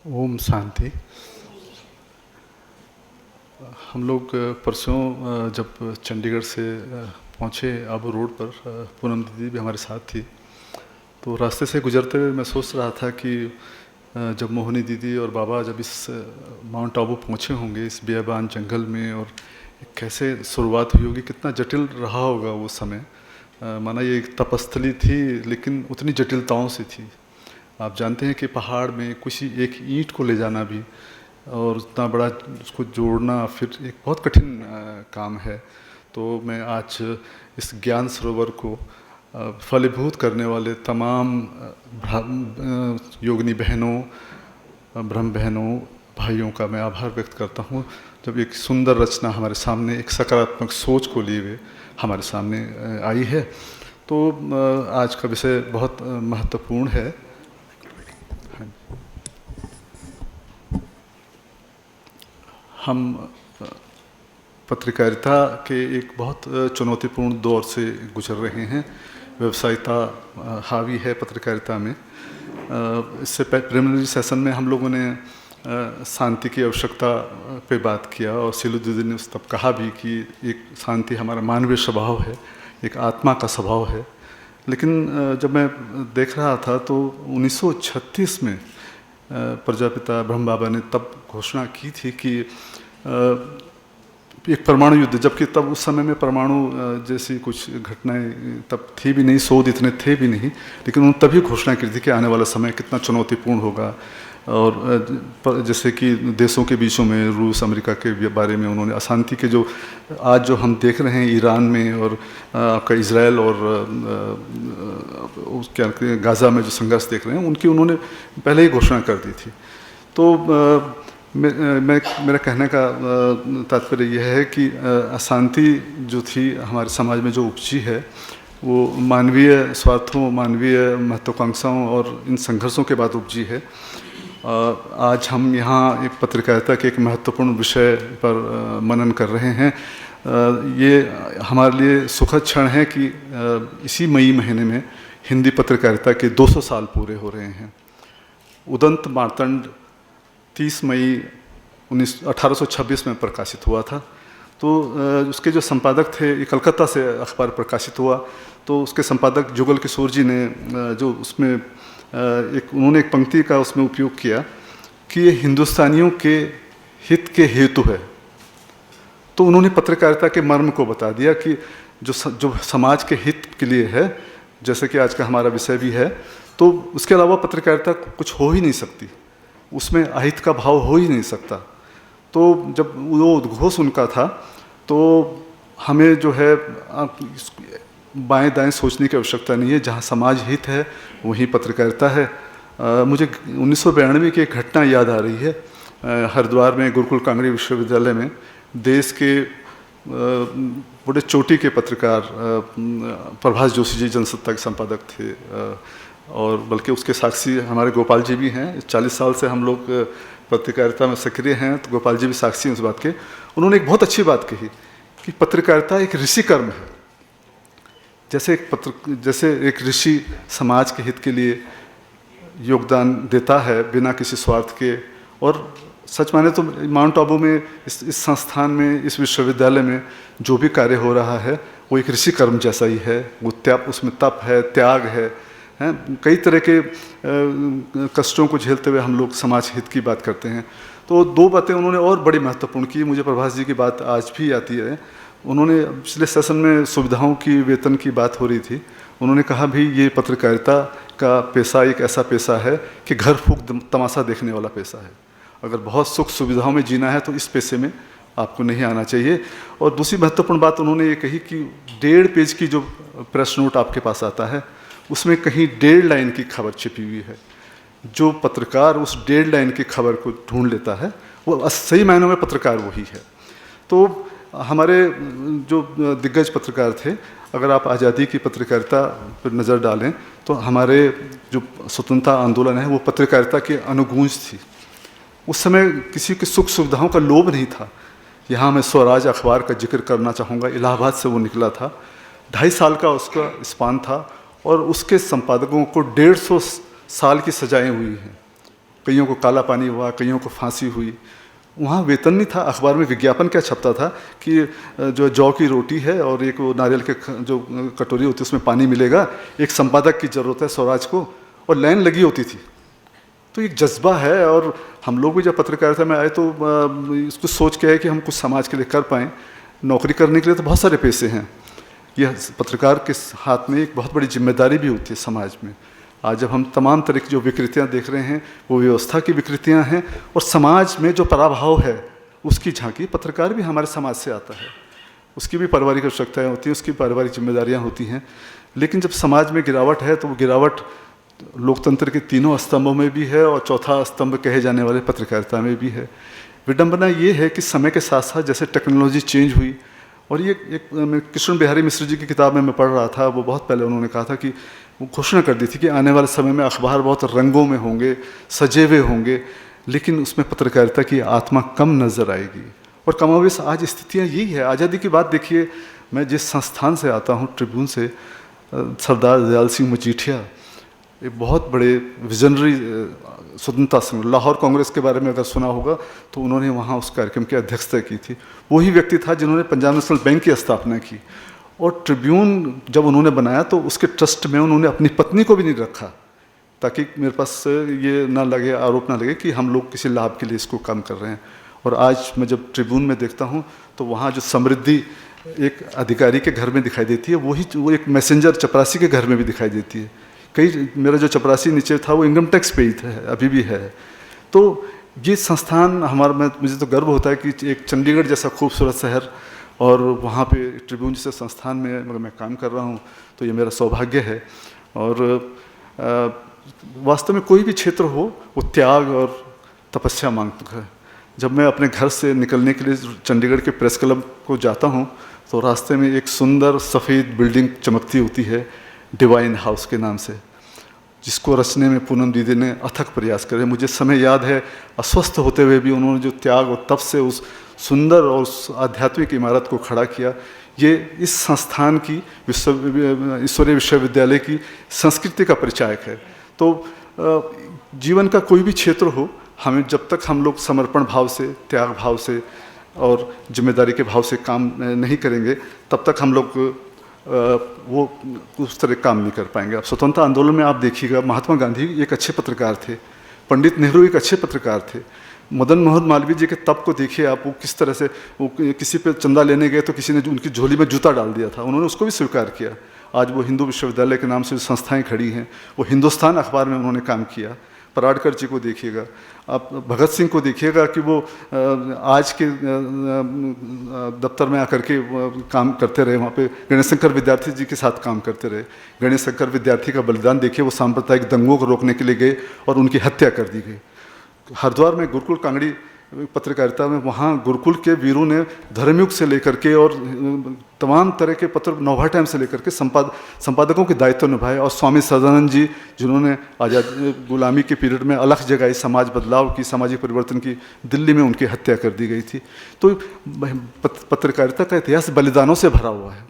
ओम शांति। हम लोग परसों जब चंडीगढ़ से पहुँचे आबू रोड पर, पूनम दीदी भी हमारे साथ थी। तो रास्ते से गुजरते हुए मैं सोच रहा था कि जब मोहिनी दीदी और बाबा जब इस माउंट आबू पहुँचे होंगे, इस बियाबान जंगल में, और कैसे शुरुआत हुई होगी, कितना जटिल रहा होगा वो समय। माना ये एक तपस्थली थी, लेकिन उतनी जटिलताओं से थी। आप जानते हैं कि पहाड़ में किसी एक ईंट को ले जाना भी और उतना बड़ा उसको जोड़ना फिर एक बहुत कठिन काम है। तो मैं आज इस ज्ञान सरोवर को फलीभूत करने वाले तमाम योगिनी बहनों, ब्रह्म बहनों, भाइयों का मैं आभार व्यक्त करता हूँ, जब एक सुंदर रचना हमारे सामने एक सकारात्मक सोच को लिए हुए हमारे सामने आई है। तो आज का विषय बहुत महत्वपूर्ण है। हम पत्रकारिता के एक बहुत चुनौतीपूर्ण दौर से गुजर रहे हैं। व्यवसायिता हावी है पत्रकारिता में। इससे प्रिलिमिनरी सेशन में हम लोगों ने शांति की आवश्यकता पे बात किया, और सिलू दीदी ने तब कहा भी कि एक शांति हमारा मानवीय स्वभाव है, एक आत्मा का स्वभाव है। लेकिन जब मैं देख रहा था तो 1936 में प्रजापिता ब्रह्म बाबा ने तब घोषणा की थी कि एक परमाणु युद्ध, जबकि तब उस समय में परमाणु जैसी कुछ घटनाएं तब थी भी नहीं, शोध इतने थे भी नहीं, लेकिन उन्होंने तभी घोषणा की थी कि आने वाला समय कितना चुनौतीपूर्ण होगा। और जैसे कि देशों के बीचों में रूस अमेरिका के बारे में उन्होंने अशांति के जो आज जो हम देख रहे हैं ईरान में, और आपका इजराइल और क्या गाज़ा में जो संघर्ष देख रहे हैं, उनकी उन्होंने पहले ही घोषणा कर दी थी। तो मेरा कहने का तात्पर्य यह है कि अशांति जो थी हमारे समाज में जो उपजी है, वो मानवीय स्वार्थों, मानवीय महत्वाकांक्षाओं और इन संघर्षों के बाद उपजी है। आज हम यहाँ एक पत्रकारिता के एक महत्वपूर्ण विषय पर मनन कर रहे हैं। ये हमारे लिए सुखद क्षण है कि इसी मई महीने में हिंदी पत्रकारिता के 200 साल पूरे हो रहे हैं। उदंत मार्तंड 30 मई 1826 में प्रकाशित हुआ था। तो उसके जो संपादक थे, ये कलकत्ता से अखबार प्रकाशित हुआ। तो उसके संपादक जुगल किशोर जी ने जो उसमें उन्होंने एक पंक्ति का उसमें उपयोग किया कि ये हिंदुस्तानियों के हित के हेतु है। तो उन्होंने पत्रकारिता के मर्म को बता दिया कि जो समाज के हित के लिए है, जैसे कि आज का हमारा विषय भी है, तो उसके अलावा पत्रकारिता कुछ हो ही नहीं सकती, उसमें अहित का भाव हो ही नहीं सकता। तो जब वो उद्घोष उनका था, तो हमें जो है बाएं दाएं सोचने की आवश्यकता नहीं है, जहाँ समाज हित है वहीं पत्रकारिता है। मुझे 1992 की एक घटना याद आ रही है। हरिद्वार में गुरुकुल कांगड़ी विश्वविद्यालय में देश के बड़े चोटी के पत्रकार प्रभास जोशी जी जनसत्ता के संपादक थे, और बल्कि उसके साक्षी हमारे गोपाल जी भी हैं। 40 साल से हम लोग पत्रकारिता में सक्रिय हैं, तो गोपाल जी भी साक्षी हैं उस बात के। उन्होंने एक बहुत अच्छी बात कही कि पत्रकारिता एक ऋषि कर्म है। जैसे एक ऋषि समाज के हित के लिए योगदान देता है बिना किसी स्वार्थ के, और सच माने तो माउंट आबू में इस संस्थान में, इस विश्वविद्यालय में जो भी कार्य हो रहा है वो एक ऋषि कर्म जैसा ही है। वो उसमें तप है, त्याग है, कई तरह के कष्टों को झेलते हुए हम लोग समाज हित की बात करते हैं। तो दो बातें उन्होंने और बड़ी महत्वपूर्ण की। मुझे प्रभास जी की बात आज भी आती है। उन्होंने पिछले सेशन में सुविधाओं की, वेतन की बात हो रही थी। उन्होंने कहा भी ये पत्रकारिता का पेशा एक ऐसा पेशा है कि घर फूंक तमाशा देखने वाला पेशा है। अगर बहुत सुख सुविधाओं में जीना है तो इस पेशे में आपको नहीं आना चाहिए। और दूसरी महत्वपूर्ण बात उन्होंने ये कही कि 1.5 पेज की जो प्रेस नोट आपके पास आता है, उसमें कहीं 1.5 लाइन की खबर छिपी हुई है। जो पत्रकार उस 1.5 लाइन की खबर को ढूंढ लेता है, वो सही मायनों में पत्रकार वही है। तो हमारे जो दिग्गज पत्रकार थे, अगर आप आज़ादी की पत्रकारिता पर नज़र डालें तो हमारे जो स्वतंत्रता आंदोलन है वो पत्रकारिता की अनुगूंज थी। उस समय किसी की सुख सुविधाओं का लोभ नहीं था। यहाँ मैं स्वराज अखबार का जिक्र करना चाहूँगा, इलाहाबाद से वो निकला था। 2.5 साल का उसका स्पान था, और उसके संपादकों को 150 साल की सजाएं हुई हैं। कईयों को काला पानी हुआ, कईयों को फांसी हुई। वहाँ वेतन नहीं था, अखबार में विज्ञापन क्या छपता था कि जो जौ की रोटी है और एक वो नारियल के जो कटोरी होती है उसमें पानी मिलेगा, एक संपादक की ज़रूरत है स्वराज को, और लाइन लगी होती थी। तो एक जज्बा है, और हम लोग भी जब पत्रकारिता में आए तो इसको सोच के है कि हम कुछ समाज के लिए कर पाएँ। नौकरी करने के लिए तो बहुत सारे पैसे हैं, यह पत्रकार के हाथ में एक बहुत बड़ी जिम्मेदारी भी होती है समाज में। आज जब हम तमाम तरह की जो विकृतियाँ देख रहे हैं वो व्यवस्था की विकृतियाँ हैं, और समाज में जो पराभाव है उसकी झांकी पत्रकार भी हमारे समाज से आता है। उसकी भी पारिवारिक आवश्यकताएँ होती हैं, उसकी पारिवारिक जिम्मेदारियाँ होती हैं। लेकिन जब समाज में गिरावट है तो वो गिरावट लोकतंत्र के तीनों स्तंभों में भी है, और चौथा स्तंभ कहे जाने वाले पत्रकारिता में भी है। विडंबना ये है कि समय के साथ साथ जैसे टेक्नोलॉजी चेंज हुई, और ये एक कृष्ण बिहारी मिश्र जी की किताब में मैं पढ़ रहा था, वो बहुत पहले उन्होंने कहा था कि वो घोषणा कर दी थी कि आने वाले समय में अखबार बहुत रंगों में होंगे, सजे हुए होंगे, लेकिन उसमें पत्रकारिता की आत्मा कम नज़र आएगी। और कमोबेश आज स्थितियाँ यही है। आज़ादी की बात देखिए, मैं जिस संस्थान से आता हूँ, ट्रिब्यून से, सरदार दयाल सिंह मजीठिया एक बहुत बड़े विजनरी स्वतंत्रता संग्राम, लाहौर कांग्रेस के बारे में अगर सुना होगा तो उन्होंने वहाँ उस कार्यक्रम की अध्यक्षता की थी। वही व्यक्ति था जिन्होंने पंजाब नेशनल बैंक की स्थापना की, और ट्रिब्यून जब उन्होंने बनाया तो उसके ट्रस्ट में उन्होंने अपनी पत्नी को भी नहीं रखा, ताकि मेरे पास ये ना लगे, आरोप ना लगे कि हम लोग किसी लाभ के लिए इसको काम कर रहे हैं। और आज मैं जब ट्रिब्यून में देखता हूँ तो वहाँ जो समृद्धि एक अधिकारी के घर में दिखाई देती है, वो एक मैसेंजर चपरासी के घर में भी दिखाई देती है। कई मेरा जो चपरासी नीचे था वो इनकम टैक्स पे ही था, अभी भी है। तो ये संस्थान हमारा, मुझे तो गर्व होता है कि एक चंडीगढ़ जैसा खूबसूरत शहर और वहाँ पे ट्रिब्यून जैसे संस्थान में मैं काम कर रहा हूँ, तो ये मेरा सौभाग्य है। और वास्तव में कोई भी क्षेत्र हो वो त्याग और तपस्या मांगता है। जब मैं अपने घर से निकलने के लिए चंडीगढ़ के प्रेस क्लब को जाता हूँ तो रास्ते में एक सुंदर सफ़ेद बिल्डिंग चमकती होती है, डिवाइन हाउस के नाम से, जिसको रचने में पूनम दीदी ने अथक प्रयास करे। मुझे समय याद है, अस्वस्थ होते हुए भी उन्होंने जो त्याग और तप से उस सुंदर और आध्यात्मिक इमारत को खड़ा किया। ये इस संस्थान की ईश्वरीय विश्वविद्यालय की संस्कृति का परिचायक है। तो जीवन का कोई भी क्षेत्र हो, हमें जब तक हम लोग समर्पण भाव से, त्याग भाव से और जिम्मेदारी के भाव से काम नहीं करेंगे, तब तक हम लोग वो उस तरह काम नहीं कर पाएंगे। अब स्वतंत्रता आंदोलन में आप देखिएगा, महात्मा गांधी एक अच्छे पत्रकार थे, पंडित नेहरू एक अच्छे पत्रकार थे, मदन मोहन मालवीय जी के तप को देखिए आप, वो किस तरह से वो किसी पे चंदा लेने गए तो किसी ने उनकी झोली में जूता डाल दिया था, उन्होंने उसको भी स्वीकार किया। आज वो हिंदू विश्वविद्यालय के नाम से जो संस्थाएं खड़ी हैं, वो हिंदुस्तान अखबार में उन्होंने काम किया। पराडकर जी को देखिएगा, आप भगत सिंह को देखिएगा कि वो आज के दफ्तर में आकर के काम करते रहे, वहाँ पे गणेश शंकर विद्यार्थी जी के साथ काम करते रहे। गणेश शंकर विद्यार्थी का बलिदान देखिए, वो सांप्रदायिक दंगों को रोकने के लिए गए और उनकी हत्या कर दी गई। हरिद्वार में गुरुकुल कांगड़ी पत्रकारिता में, वहाँ गुरुकुल के वीरों ने धर्मयुग से लेकर के और तमाम तरह के पत्र, नोभा टाइम से लेकर के संपादकों के दायित्व निभाए। और स्वामी सदानंद जी जिन्होंने आज़ाद गुलामी के पीरियड में अलख जगाई, समाज बदलाव की, सामाजिक परिवर्तन की, दिल्ली में उनकी हत्या कर दी गई थी। तो पत्रकारिता का इतिहास बलिदानों से भरा हुआ है।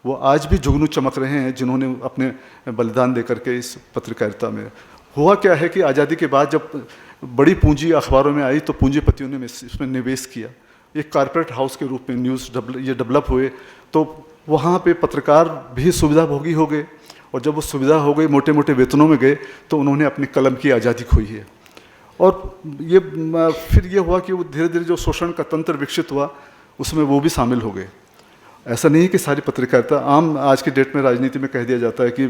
वो आज भी जुगनू चमक रहे हैं जिन्होंने अपने बलिदान दे करके इस पत्रकारिता में। हुआ क्या है कि आज़ादी के बाद जब बड़ी पूंजी अखबारों में आई तो पूंजीपतियों ने इसमें निवेश किया, एक कॉर्पोरेट हाउस के रूप में न्यूज़ ये डेवलप हुए। तो वहाँ पे पत्रकार भी सुविधाभोगी हो गए, और जब वो सुविधा हो गई, मोटे मोटे वेतनों में गए, तो उन्होंने अपनी कलम की आज़ादी खोई है। और ये फिर ये हुआ कि वो धीरे धीरे जो शोषण का तंत्र विकसित हुआ उसमें वो भी शामिल हो गए। ऐसा नहीं है कि सारी पत्रकारिता, आम आज की डेट में राजनीति में कह दिया जाता है कि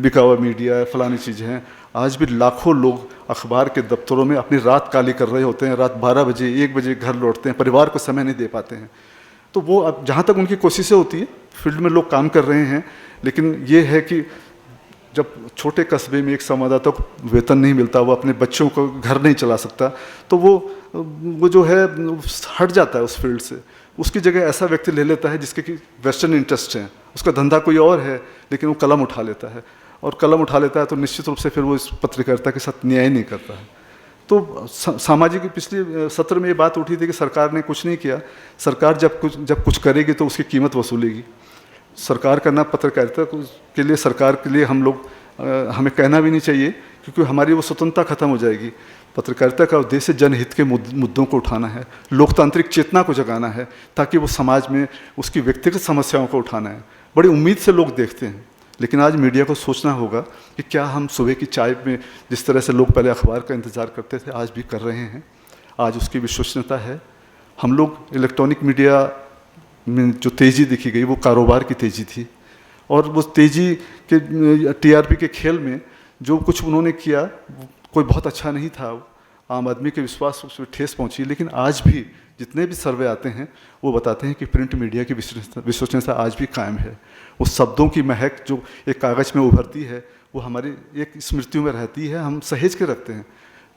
बिका हुआ मीडिया है, फलानी चीज़ें हैं। आज भी लाखों लोग अखबार के दफ्तरों में अपनी रात काली कर रहे होते हैं, रात 12 बजे 1 बजे घर लौटते हैं, परिवार को समय नहीं दे पाते हैं। तो वो अब जहाँ तक उनकी कोशिशें होती है, फील्ड में लोग काम कर रहे हैं, लेकिन ये है कि जब छोटे कस्बे में एक संवाददाता को वेतन नहीं मिलता, वो अपने बच्चों को घर नहीं चला सकता, तो वो जो है हट जाता है उस फील्ड से। उसकी जगह ऐसा व्यक्ति ले लेता है जिसके कि वेस्टर्न इंटरेस्ट हैं, उसका धंधा कोई और है, लेकिन वो कलम उठा लेता है। और कलम उठा लेता है तो निश्चित रूप से फिर वो इस पत्रकारिता के साथ न्याय नहीं करता है। तो सामाजिक, पिछले सत्र में ये बात उठी थी कि सरकार ने कुछ नहीं किया। सरकार जब कुछ करेगी तो उसकी कीमत वसूलेगी। सरकार करना पत्रकारिता के लिए, सरकार के लिए हम लोग, हमें कहना भी नहीं चाहिए, क्योंकि हमारी वो स्वतंत्रता खत्म हो जाएगी। पत्रकारिता का उद्देश्य जनहित के मुद्दों को उठाना है, लोकतांत्रिक चेतना को जगाना है, ताकि वो समाज में उसकी व्यक्तिगत समस्याओं को उठाना है। बड़ी उम्मीद से लोग देखते हैं, लेकिन आज मीडिया को सोचना होगा कि क्या हम सुबह की चाय में जिस तरह से लोग पहले अखबार का इंतज़ार करते थे, आज भी कर रहे हैं? आज उसकी विश्वसनीयता है? हम लोग इलेक्ट्रॉनिक मीडिया में जो तेज़ी दिखी गई वो कारोबार की तेज़ी थी, और वो तेज़ी के टीआरपी के खेल में जो कुछ उन्होंने किया कोई बहुत अच्छा नहीं था। आम आदमी के विश्वास उसमें ठेस पहुंची। लेकिन आज भी जितने भी सर्वे आते हैं वो बताते हैं कि प्रिंट मीडिया की विश्वसनीयता आज भी कायम है। वो शब्दों की महक जो एक कागज़ में उभरती है वो हमारी एक स्मृतियों में रहती है, हम सहेज के रखते हैं।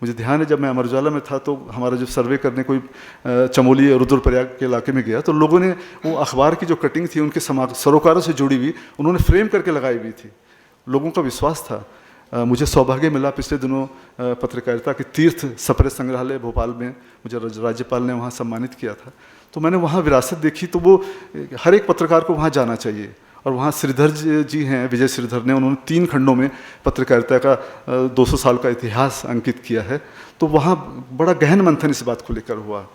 मुझे ध्यान है जब मैं अमर उजाला में था तो हमारा जब सर्वे करने कोई चमोली रुद्रप्रयाग के इलाके में गया तो लोगों ने वो अखबार की जो कटिंग थी उनके सरोकारों से जुड़ी हुई उन्होंने फ्रेम करके लगाई हुई थी। लोगों का विश्वास था। मुझे सौभाग्य मिला पिछले दिनों पत्रकारिता के तीर्थ सप्रे संग्रहालय भोपाल में मुझे राज्यपाल ने वहाँ सम्मानित किया था, तो मैंने वहाँ विरासत देखी। तो वो हर एक पत्रकार को वहाँ जाना चाहिए। और वहाँ श्रीधर जी हैं, विजय श्रीधर ने, उन्होंने 3 खंडों में पत्रकारिता का 200 साल का इतिहास अंकित किया है। तो वहाँ बड़ा गहन मंथन इस बात को लेकर हुआ।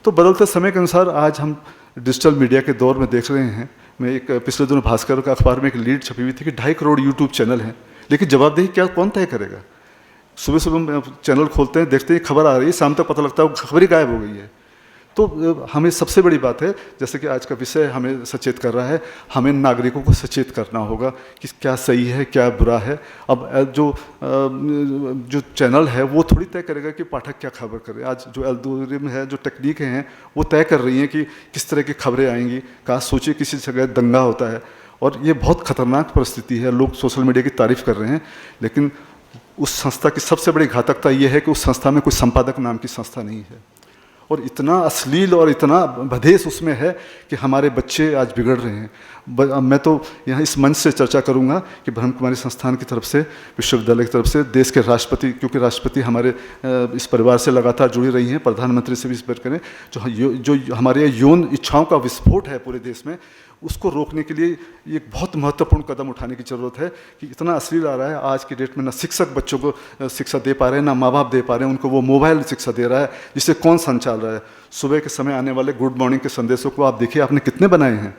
तो बदलते समय के अनुसार आज हम डिजिटल मीडिया के दौर में देख रहे हैं। मैं एक पिछले दिनों भास्कर का अखबार में एक लीड छपी हुई थी कि 2.5 करोड़ यूट्यूब चैनल हैं, लेकिन जवाबदेही क्या कौन तय करेगा? सुबह सुबह चैनल खोलते हैं, देखते हैं खबर आ रही है, शाम तक पता लगता है खबर ही गायब हो गई है। तो हमें सबसे बड़ी बात है, जैसे कि आज का विषय हमें सचेत कर रहा है, हमें नागरिकों को सचेत करना होगा कि क्या सही है क्या बुरा है। अब जो चैनल है वो थोड़ी तय करेगा कि पाठक क्या खबर करे। आज जो एल्गोरिथम है, जो टेक्निकें हैं वो तय कर रही हैं कि किस तरह की खबरें आएंगी। कहाँ सोचिए किसी जगह दंगा होता है, और ये बहुत खतरनाक परिस्थिति है। लोग सोशल मीडिया की तारीफ कर रहे हैं, लेकिन उस संस्था की सबसे बड़ी घातकता ये है कि उस संस्था में कोई संपादक नाम की संस्था नहीं है, और इतना अश्लील और इतना बधेस उसमें है कि हमारे बच्चे आज बिगड़ रहे हैं। मैं तो यहाँ इस मंच से चर्चा करूँगा कि ब्रह्म कुमारी संस्थान की तरफ से, विश्वविद्यालय की तरफ से, देश के राष्ट्रपति, क्योंकि राष्ट्रपति हमारे इस परिवार से लगातार जुड़ी रही हैं, प्रधानमंत्री से भी इस पर करें, जो हमारे यौन इच्छाओं का विस्फोट है पूरे देश में, उसको रोकने के लिए एक बहुत महत्वपूर्ण कदम उठाने की ज़रूरत है। कि इतना अश्लील आ रहा है आज की डेट में, ना शिक्षक बच्चों को शिक्षा दे पा रहे हैं, ना माँ बाप दे पा रहे हैं, उनको वो मोबाइल शिक्षा दे रहा है, जिससे कौन संचाल रहा है। सुबह के समय आने वाले गुड मॉर्निंग के संदेशों को आप देखिए, आपने कितने बनाए हैं,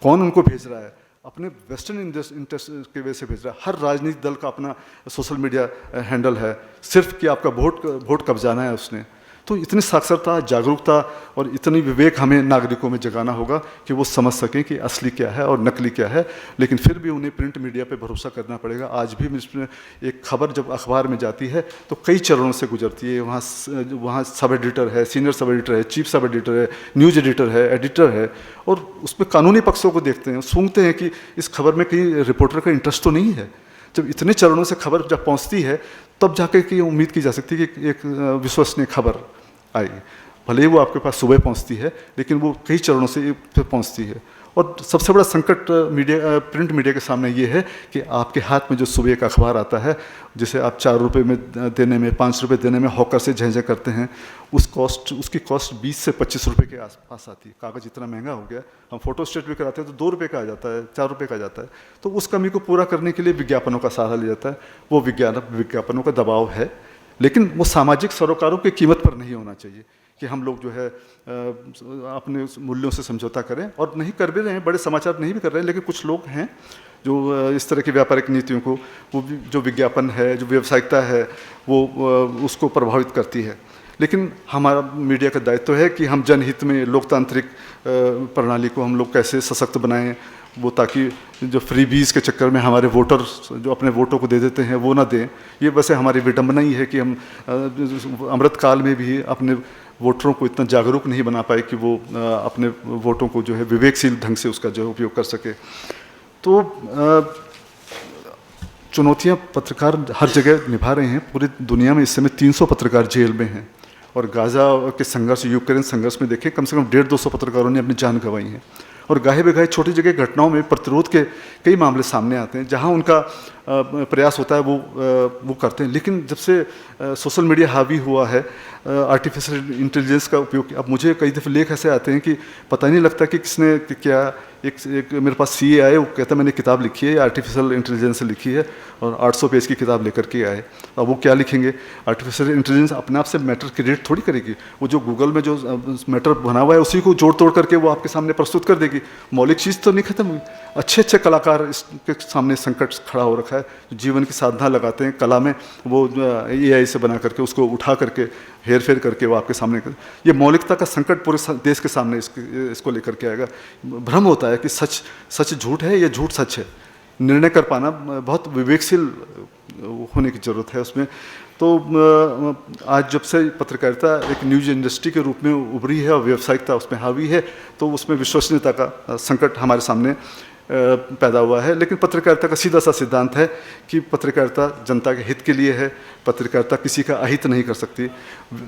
कौन उनको भेज रहा है? अपने वेस्टर्न इंटरेस्ट की वजह से भेज रहा है। हर राजनीतिक दल का अपना सोशल मीडिया हैंडल है, सिर्फ कि आपका वोट कब जाना है उसने। तो इतनी साक्षरता, जागरूकता और इतनी विवेक हमें नागरिकों में जगाना होगा कि वो समझ सकें कि असली क्या है और नकली क्या है। लेकिन फिर भी उन्हें प्रिंट मीडिया पे भरोसा करना पड़ेगा। आज भी इसमें एक खबर जब अखबार में जाती है तो कई चरणों से गुजरती है। वहाँ सब एडिटर है, सीनियर सब एडिटर है, चीफ सब एडिटर है, न्यूज़ एडिटर है, एडिटर है, और उसमें कानूनी पक्षों को देखते हैं, सूंघते हैं कि इस खबर में कहीं रिपोर्टर का इंटरेस्ट तो नहीं है। जब इतने चरणों से खबर जब पहुंचती है तब जाकर की उम्मीद की जा सकती है कि एक विश्वसनीय खबर आएगी। भले ही वो आपके पास सुबह पहुंचती है, लेकिन वो कई चरणों से फिर पहुंचती है। और सबसे बड़ा संकट प्रिंट मीडिया के सामने ये है कि आपके हाथ में जो सुबह एक अखबार आता है, जिसे आप 4 रुपये में देने में, 5 रुपये देने में हॉकर से झेझे करते हैं, उसकी कॉस्ट 20 से 25 रुपये के आसपास आती है। कागज़ इतना महंगा हो गया, हम फोटो स्टेट भी कराते हैं तो 2 रुपये का आ जाता है, 4 रुपये का आ जाता है। तो उस कमी को पूरा करने के लिए विज्ञापनों का सहारा लिया जाता है। वो विज्ञापनों का दबाव है, लेकिन वो सामाजिक सरोकारों की कीमत पर नहीं होना चाहिए कि हम लोग जो है अपने मूल्यों से समझौता करें। और नहीं कर भी रहे हैं, बड़े समाचार नहीं भी कर रहे हैं, लेकिन कुछ लोग हैं जो इस तरह की व्यापारिक नीतियों को, वो जो विज्ञापन है, जो व्यावसायिकता है, वो उसको प्रभावित करती है। लेकिन हमारा मीडिया का दायित्व है कि हम जनहित में लोकतांत्रिक प्रणाली को हम लोग कैसे सशक्त बनाएं, वो ताकि जो फ्रीबीज के चक्कर में हमारे वोटर जो अपने वोटों को दे देते हैं वो ना दें। ये वैसे हमारी विडंबना ही है कि हम अमृत काल में भी अपने वोटरों को इतना जागरूक नहीं बना पाए कि वो अपने वोटों को जो है विवेकशील ढंग से उसका जो है उपयोग कर सके। तो चुनौतियाँ पत्रकार हर जगह निभा रहे हैं। पूरी दुनिया में इस समय 300 पत्रकार जेल में हैं, और गाज़ा के संघर्ष, यूक्रेन संघर्ष में देखें कम से कम 150-200 पत्रकारों ने अपनी जान गंवाई है। और गाहे बेगाहे छोटी जगह घटनाओं में प्रतिरोध के कई मामले सामने आते हैं, जहां उनका प्रयास होता है वो करते हैं। लेकिन जब से सोशल मीडिया हावी हुआ है, आर्टिफिशियल इंटेलिजेंस का उपयोग, अब मुझे कई दफ़े लेख ऐसे आते हैं कि पता ही नहीं लगता कि किसने क्या एक मेरे पास सीए आए, वो कहता मैंने किताब लिखी है, आर्टिफिशियल इंटेलिजेंस से लिखी है, और 800 पेज की किताब लेकर के आए। अब वो क्या लिखेंगे? आर्टिफिशियल इंटेलिजेंस अपने आप से मैटर क्रिएट थोड़ी करेगी, वो जो गूगल में जो मैटर बना हुआ है उसी को जोड़ तोड़ करके वो आपके सामने प्रस्तुत कर देगी। मौलिक चीज़ तो नहीं खत्म हुई। अच्छे अच्छे कलाकार इसके सामने संकट खड़ा हो रखा है, जीवन की साधना लगाते हैं कला में, वो AI से बना करके उसको उठा करके हेर फेर करके वो आपके सामने कर, ये मौलिकता का संकट पूरे देश के सामने इसको लेकर के आएगा। भ्रम होता है कि सच झूठ है या झूठ सच है। निर्णय कर पाना बहुत विवेकशील होने की ज़रूरत है उसमें। तो आज जब से पत्रकारिता एक न्यूज़ इंडस्ट्री के रूप में उभरी है और व्यावसायिकता उसमें हावी है, तो उसमें विश्वसनीयता का संकट हमारे सामने पैदा हुआ है। लेकिन पत्रकारिता का सीधा सा सिद्धांत है कि पत्रकारिता जनता के हित के लिए है, पत्रकारिता किसी का अहित नहीं कर सकती।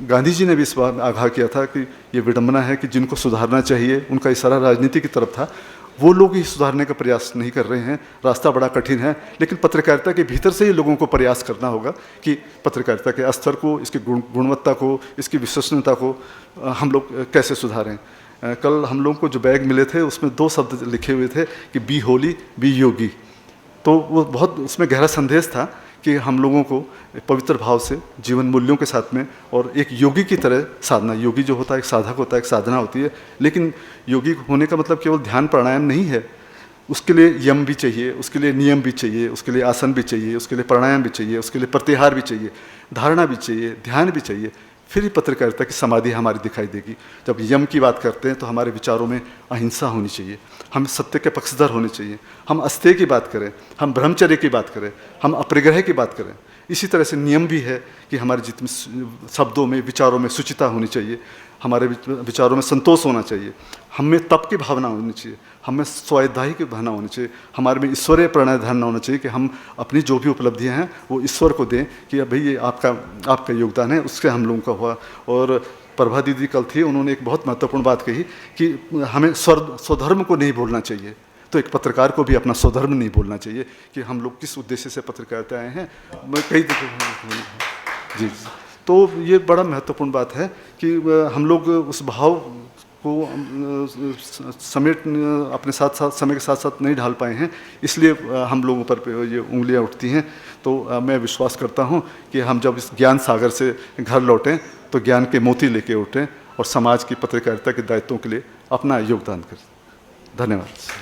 गांधी जी ने भी इस बात आगाह किया था कि ये विडंबना है कि जिनको सुधारना चाहिए उनका इशारा राजनीति की तरफ था, वो लोग ही सुधारने का प्रयास नहीं कर रहे हैं। रास्ता बड़ा कठिन है, लेकिन पत्रकारिता के भीतर से ही लोगों को प्रयास करना होगा कि पत्रकारिता के स्तर को, इसकी गुणवत्ता को, इसकी विश्वसनीयता को हम लोग कैसे सुधारें। कल हम लोगों को जो बैग मिले थे उसमें 2 शब्द लिखे हुए थे कि बी होली बी योगी। तो वो बहुत उसमें गहरा संदेश था कि हम लोगों को पवित्र भाव से जीवन मूल्यों के साथ में और एक योगी की तरह साधना, योगी जो होता है एक साधक होता है, एक साधना होती है, लेकिन योगी होने का मतलब केवल ध्यान प्राणायाम नहीं है। उसके लिए यम भी चाहिए, उसके लिए नियम भी चाहिए, उसके लिए आसन भी चाहिए, उसके लिए प्राणायाम भी चाहिए, उसके लिए प्रत्याहार भी चाहिए, धारणा भी चाहिए, ध्यान भी चाहिए। फिर ही पत्रकारिता की समाधि हमारी दिखाई देगी। जब यम की बात करते हैं तो हमारे विचारों में अहिंसा होनी चाहिए, हम सत्य के पक्षधर होने चाहिए, हम अस्तेय की बात करें, हम ब्रह्मचर्य की बात करें, हम अपरिग्रह की बात करें। इसी तरह से नियम भी है कि हमारे जितने शब्दों में, विचारों में शुचिता होनी चाहिए, हमारे विचारों में संतोष होना चाहिए, हम में तप की भावना होनी चाहिए, हम में स्वाध्याय की भावना होनी चाहिए, हमारे में ईश्वरीय प्रणयधान होना चाहिए कि हम अपनी जो भी उपलब्धियां हैं वो ईश्वर को दें कि भाई ये आपका योगदान है, उससे हम लोगों का हुआ। और प्रभा दीदी कल थी, उन्होंने एक बहुत महत्वपूर्ण बात कही कि हमें स्वधर्म को नहीं भूलना चाहिए। तो एक पत्रकार को भी अपना स्वधर्म नहीं भूलना चाहिए कि हम लोग किस उद्देश्य से पत्रकारिता आए हैं। कई जी, तो ये बड़ा महत्वपूर्ण बात है कि हम लोग उस भाव को समेट अपने साथ समय के साथ साथ नहीं ढाल पाए हैं, इसलिए हम लोगों पर ये उंगलियां उठती हैं। तो मैं विश्वास करता हूं कि हम जब इस ज्ञान सागर से घर लौटें तो ज्ञान के मोती लेके उठें और समाज की पत्रकारिता के दायित्वों के लिए अपना योगदान करें। धन्यवाद।